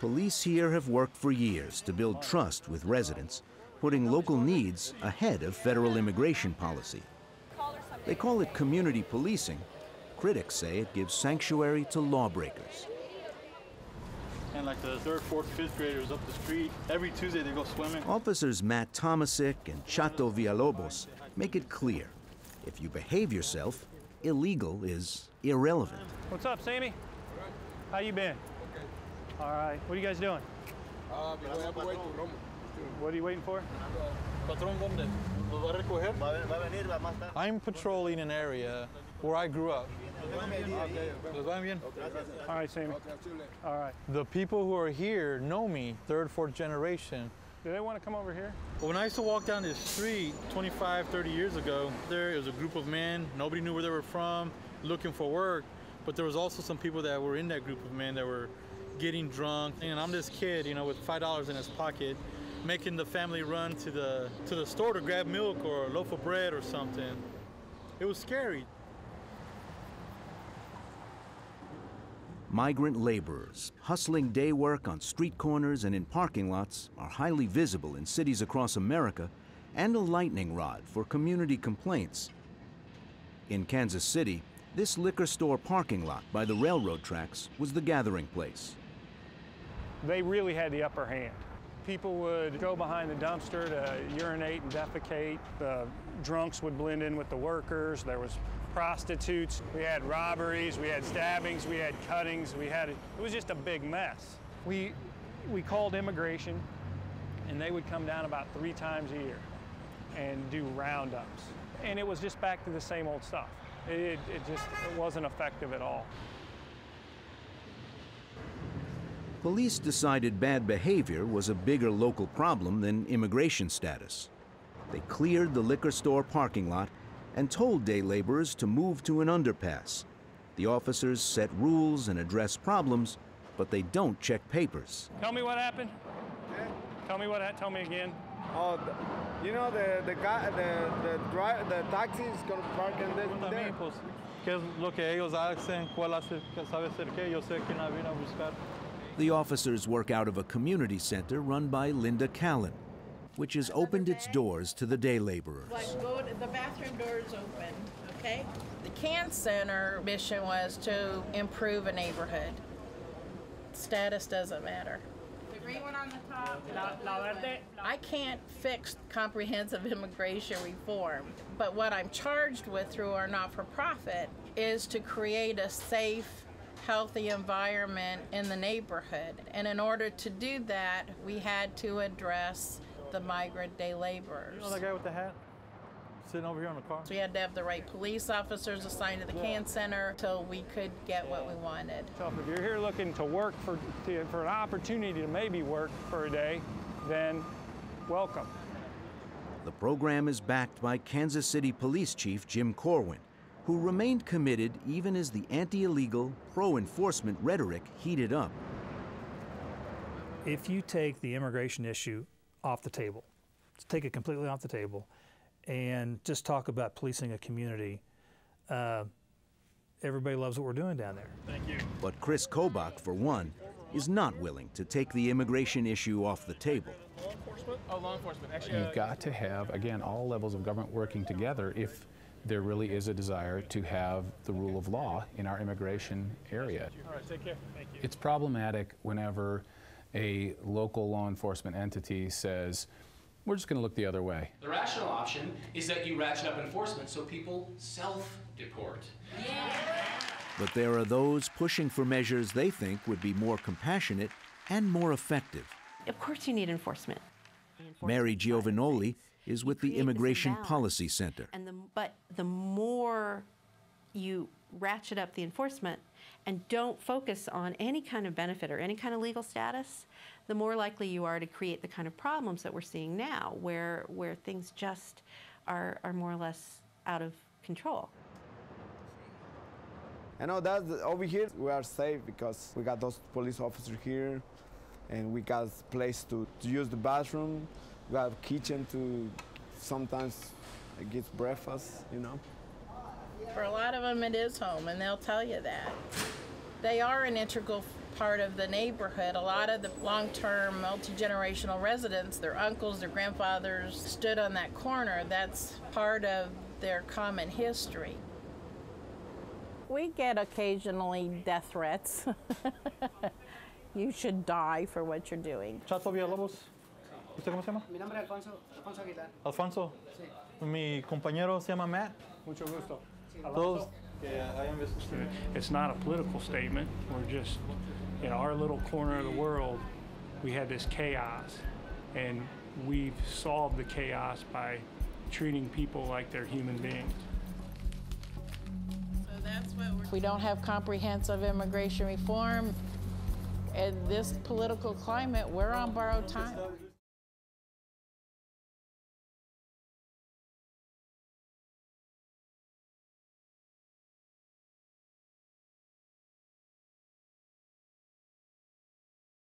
Police here have worked for years to build trust with residents, putting local needs ahead of federal immigration policy. They call it community policing. Critics say it gives sanctuary to lawbreakers. And like the 3rd, 4th, 5th graders up the street, every Tuesday they go swimming. Officers Matt Tomasic and Chato Villalobos make it clear, if you behave yourself, illegal is irrelevant. What's up, Sammy? How you been? Okay. All right. What are you guys doing? What are you waiting for? I'm patrolling an area where I grew up. All right, Sammy. All right. The people who are here know me, 3rd, 4th generation. Do they want to come over here? Well, when I used to walk down this street 25, 30 years ago, there was a group of men, nobody knew where they were from, looking for work, but there was also some people that were in that group of men that were getting drunk. And I'm this kid, you know, with $5 in his pocket, making the family run to the store to grab milk or a loaf of bread or something. It was scary. Migrant laborers hustling day work on street corners and in parking lots are highly visible in cities across America and a lightning rod for community complaints. In Kansas City, this liquor store parking lot by the railroad tracks was the gathering place. They really had the upper hand. People would go behind the dumpster to urinate and defecate. The drunks would blend in with the workers. There was prostitutes. We had robberies. We had stabbings. We had cuttings. It was just a big mess. We called immigration, and they would come down about 3 times a year and do roundups. And it was just back to the same old stuff. It wasn't effective at all. Police decided bad behavior was a bigger local problem than immigration status. They cleared the liquor store parking lot and told day laborers to move to an underpass. The officers set rules and address problems, but they don't check papers. Tell me what happened. Yeah. Tell me again. Oh, you know the taxi is going to park in there. ¿Qué es lo que ellos hacen? ¿Cuál sabe hacer qué? Yo sé quién vino a buscar. The officers work out of a community center run by Linda Callan, which has opened its doors to the day laborers. The bathroom door is open, okay? The CAN Center mission was to improve a neighborhood. Status doesn't matter. The green one on the top. I can't fix comprehensive immigration reform, but what I'm charged with through our not-for-profit is to create a safe, healthy environment in the neighborhood. And in order to do that, we had to address the migrant day laborers. You know that guy with the hat? Sitting over here in the car? So we had to have the right police officers assigned to the CAN Center till we could get what we wanted. So if you're here looking to work for an opportunity to maybe work for a day, then welcome. The program is backed by Kansas City Police Chief Jim Corwin, who remained committed even as the anti-illegal, pro-enforcement rhetoric heated up. If you take the immigration issue off the table, just take it completely off the table, and just talk about policing a community, everybody loves what we're doing down there. Thank you. But Chris Kobach, for one, is not willing to take the immigration issue off the table. Law enforcement? Oh, law enforcement. Actually, You've got to have, again, all levels of government working together if there really is a desire to have the rule of law in our immigration area. all right, take care. Thank you. It's problematic whenever a local law enforcement entity says, we're just going to look the other way. The rational option is that you ratchet up enforcement so people self-deport. Yeah. But there are those pushing for measures they think would be more compassionate and more effective. Of course you need enforcement. Mary Giovanoli is with the Immigration Policy Center. But the more you ratchet up the enforcement and don't focus on any kind of benefit or any kind of legal status, the more likely you are to create the kind of problems that we're seeing now, where things just are more or less out of control. I know that over here we are safe because we got those police officers here, and we got a place to use the bathroom. We got a kitchen to sometimes get breakfast, you know. For a lot of them, it is home, and they'll tell you that. They are an integral part of the neighborhood. A lot of the long-term, multi-generational residents, their uncles, their grandfathers stood on that corner. That's part of their common history. We get occasionally death threats. You should die for what you're doing. Chato Villalobos. ¿Usted cómo se llama? Mi nombre es Alfonso, Alfonso Aguilar. Alfonso. Sí. Mi compañero se llama Matt. Mucho gusto. Todos. Yeah, I am It's not a political statement. We're just, in our little corner of the world, we had this chaos, and we've solved the chaos by treating people like they're human beings. So that's what we don't have comprehensive immigration reform. In this political climate, we're on borrowed time.